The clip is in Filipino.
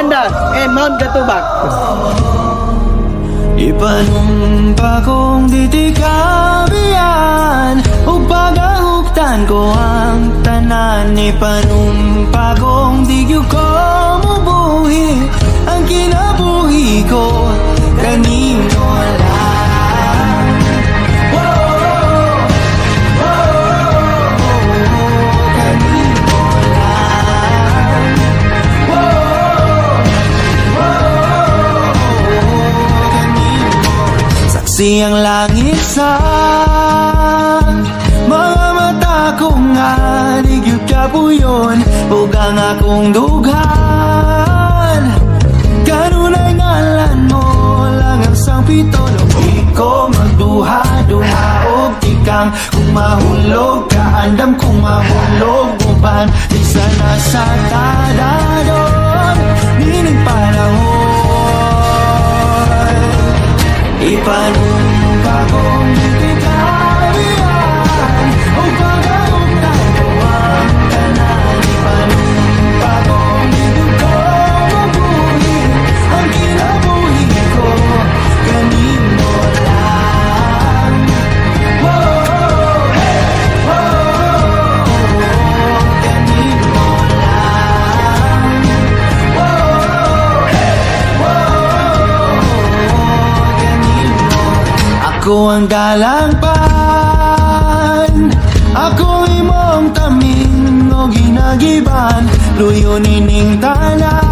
Banda and Mount Gatubak. Ipanumpa kong ditikabian o pagahuktan ko ang tanan. Ipanumpa kong digyo ko mubuhi ang kinabuhi ko kanino lang. Kanino lang. Saksi ang langit sa mga mata kong aligyod ka po yun, ug ang akong dughan kanunay ngalan mo lang ang sangpito. Di ko magduha-duha og tikang kung mahulog ka, andam kung mahulog uban di sana sa tadadon nining panahon. Ipanumpa kong ditikabian o pagahuktan ko ang tanan. Ipanumpa kong digyo ko mabuhi ang kinabuhi ko kanino lang. Kanino lang. Ako ang dalangpan, ako imong taming o ginagiban, luyo nining tanan.